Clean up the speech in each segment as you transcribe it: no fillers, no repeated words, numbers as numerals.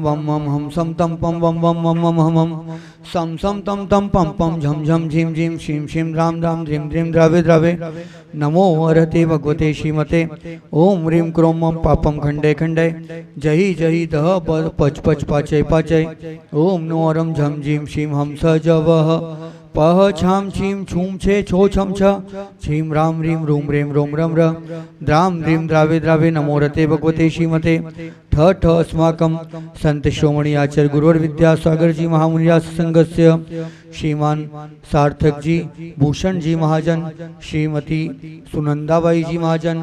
वम वम हम सम तम पम वम वम वम वम हम हम सम सम तम तम पम पम झम झम झीम झीम शीम शीम राम राम ध्रीम ध्रीम द्रवे द्रवे नमो हरते भगवते श्रीमते ओम ह्रीं क्रोम मम पापम खंडे खंडे जही जही दह पच पच पाचय पाचय ओम नो अरम झम झीम शीम हम स जवह पह छाम छीम छूम छे छो छम छ छीम राम ह्रीं रूम रेम रोम रम र द्राम ह्रीं द्रावे द्रावे नमो रते भगवते श्रीमते ठ ठ अस्माकं संत श्रोमणी आचार्य गुरुवर विद्यासागर जी महामुनिया संघस्य श्रीमान सार्थक जी भूषण जी महाजन श्रीमती सुनंदाबाई जी महाजन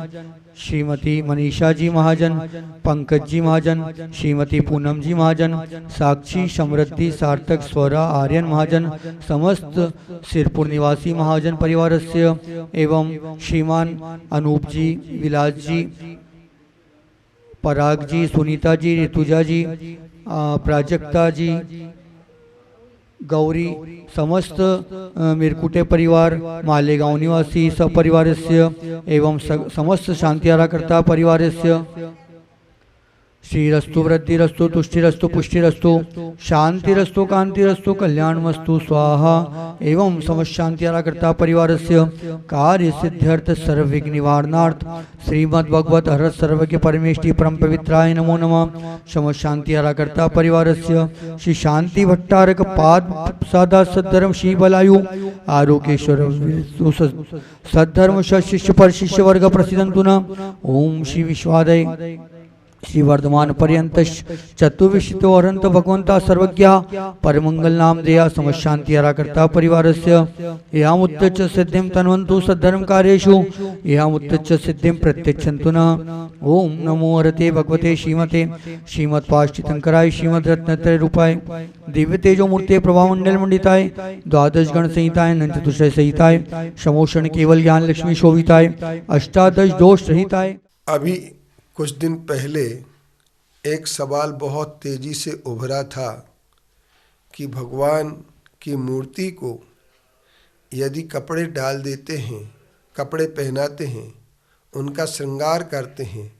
श्रीमती मनीषा जी महाजन पंकज जी महाजन श्रीमती पूनम जी महाजन साक्षी समृद्धि सार्थक स्वरा आर्यन महाजन समस्त सिरपुर निवासी महाजन परिवारस्य एवं श्रीमान अनूप जी विलास जी पराग जी सुनीता जी ऋतुजा जी प्राजक्ता जी गौरी समस्त मिरकुटे परिवार मालेगांव निवासी सपरिवारस्य एवं समस्त शांति आराकर्ता परिवारस्य श्रीरस्तु वृद्धिरस्तु तुष्टिरस्तु पुष्टिरस्तु शांतिरस्तु कांतिरस्तु कल्याणमस्तु स्वाहा एवं समस्त शांति आराकर्ता परिवारस्य कार्य सिद्ध्यर्थ सर्व विघ्न निवारणार्थ श्रीमद् भगवत हरत सर्वज्ञ परमेष्टि परम पवित्राय नमो नमः समस्त शांति आराकर्ता परिवारस्य श्री शांति भट्टारक पाद सादा सद्धर्म श्री बलायु आरोग्येश्वर सद्धर्म शिष्य पर शिष्य वर्ग प्रसिद्धंतु न ओम श्री विश्वादय श्री वर्धमान पर्यंत चतुर्विशितो अरंत भगवंता सर्वज्ञ परमंगल नाम देया समस्त शांति आराकर्ता परिवारस्य यामुत्तच सिद्धिं तन्वन्तु सद्धर्म कार्येषु यामुत्तच सिद्धिं प्रत्यक्षन्तु न ओम नमो हरते भगवते श्रीमते श्रीमत्पाष्टितंकराय श्रीमद् रत्नत्रय रूपाय दिव्य तेजो मूर्ते प्रभामंडल मंडिताय द्वादश गण संहिताय नंचतुष्टय संहिताय समोषण केवल ज्ञान लक्ष्मी शोभिताय अष्टादश दोष रहिताय। अभी कुछ दिन पहले एक सवाल बहुत तेजी से उभरा था कि भगवान की मूर्ति को यदि कपड़े डाल देते हैं, कपड़े पहनाते हैं, उनका श्रृंगार करते हैं,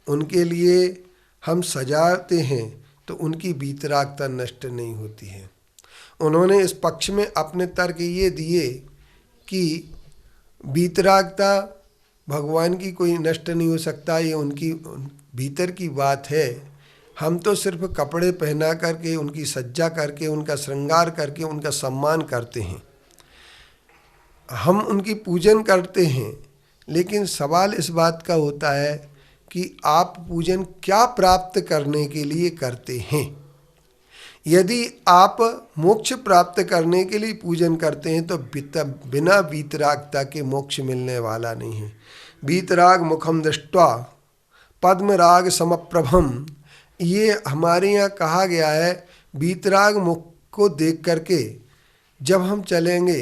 उनके लिए हम सजाते हैं तो उनकी वीतरागता नष्ट नहीं होती है। उन्होंने इस पक्ष में अपने तर्क ये दिए कि वीतरागता भगवान की कोई नष्ट नहीं हो सकता, ये उनकी भीतर की बात है। हम तो सिर्फ कपड़े पहना करके उनकी सज्जा करके उनका श्रृंगार करके उनका सम्मान करते हैं, हम उनकी पूजन करते हैं। लेकिन सवाल इस बात का होता है कि आप पूजन क्या प्राप्त करने के लिए करते हैं। यदि आप मोक्ष प्राप्त करने के लिए पूजन करते हैं तो बिना वीतरागता के मोक्ष मिलने वाला नहीं है। वीतराग मुखम दृष्ट्वा पद्मराग समप्रभम, ये हमारे यहाँ कहा गया है। वीतराग मुख को देख करके जब हम चलेंगे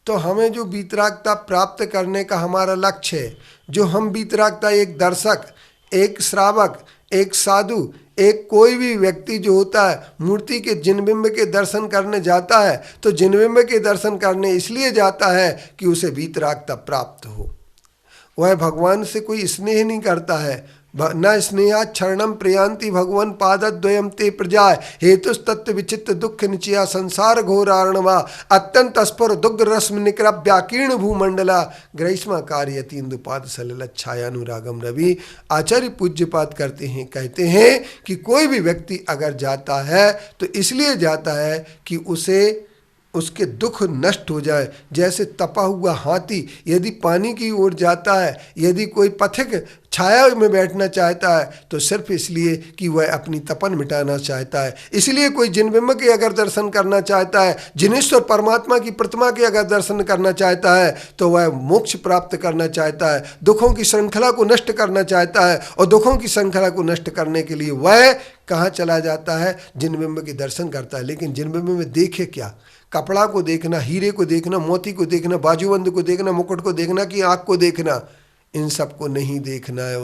तो हमें जो वीतरागता प्राप्त करने का हमारा लक्ष्य है, जो हम वीतरागता एक दर्शक, एक श्रावक, एक साधु, एक कोई भी व्यक्ति जो होता है मूर्ति के जिनबिंब के दर्शन करने जाता है तो जिनबिंब के दर्शन करने इसलिए जाता है कि उसे वीतरागता प्राप्त हो। वह भगवान से कोई स्नेह नहीं करता है। न स्नेहा क्षरणम प्रियांति भगवान पादद्वयम ते प्रजाय हेतुस्तत्व विचित्र दुख निचया संसार घोरारणवा अत्यंत स्फुर दुग्ध रश्मि निकराव्याकीर्ण भूमंडला ग्रीष्मा कार्यति इंदुपाद सलिल छायानुरागम रवि। आचार्य पूज्यपाद करते हैं, कहते हैं कि कोई भी व्यक्ति अगर जाता है तो इसलिए जाता है कि उसे उसके दुख नष्ट हो जाए। जैसे तपा हुआ हाथी यदि पानी की ओर जाता है, यदि कोई पथिक छाया में बैठना चाहता है तो सिर्फ इसलिए कि वह अपनी तपन मिटाना चाहता है। इसलिए कोई जिनबिंब के अगर दर्शन करना चाहता है, जिनेश्वर परमात्मा की प्रतिमा के अगर दर्शन करना चाहता है तो वह मोक्ष प्राप्त करना चाहता है, दुखों की श्रृंखला को नष्ट करना चाहता है। और दुखों की श्रृंखला को नष्ट करने के लिए वह कहाँ चला जाता है? जिनबिंब के दर्शन करता है। लेकिन जिनबिंब में देखे क्या? कपड़ा को देखना, हीरे को देखना, मोती को देखना, बाजूबंद को देखना, मुकुट को देखना कि आँख को देखना, इन सब को नहीं देखना है।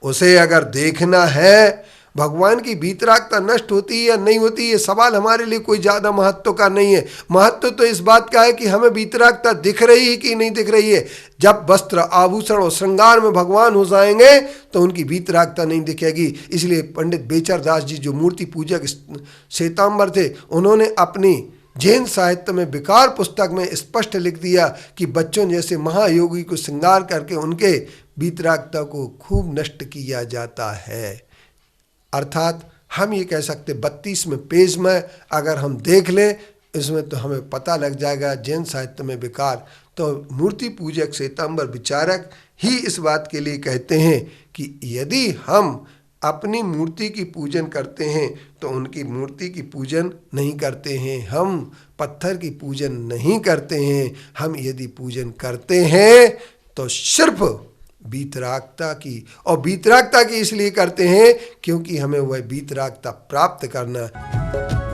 उसे अगर देखना है, भगवान की वीतरागता नष्ट होती है या नहीं होती, ये सवाल हमारे लिए कोई ज़्यादा महत्व का नहीं है। महत्व तो इस बात का है कि हमें वीतरागता दिख रही है कि नहीं दिख रही है। जब वस्त्र आभूषण और श्रृंगार में भगवान हो जाएंगे तो उनकी वीतरागता नहीं दिखेगी। इसलिए पंडित बेचरदास जी जो मूर्ति पूजक श्वेतांबर थे, उन्होंने अपनी जैन साहित्य में विकार पुस्तक में स्पष्ट लिख दिया कि बच्चों जैसे महायोगी को श्रृंगार करके उनके वीतरागता को खूब नष्ट किया जाता है। अर्थात हम ये कह सकते 32वें पेज में अगर हम देख लें, इसमें तो हमें पता लग जाएगा जैन साहित्य में विकार। तो मूर्ति पूजक श्वेतांबर विचारक ही इस बात के लिए कहते हैं कि यदि हम अपनी मूर्ति की पूजन करते हैं तो उनकी मूर्ति की पूजन नहीं करते हैं, हम पत्थर की पूजन नहीं करते हैं। हम यदि पूजन करते हैं तो सिर्फ वीतरागता की, और वीतरागता की इसलिए करते हैं क्योंकि हमें वह वीतरागता प्राप्त करना है।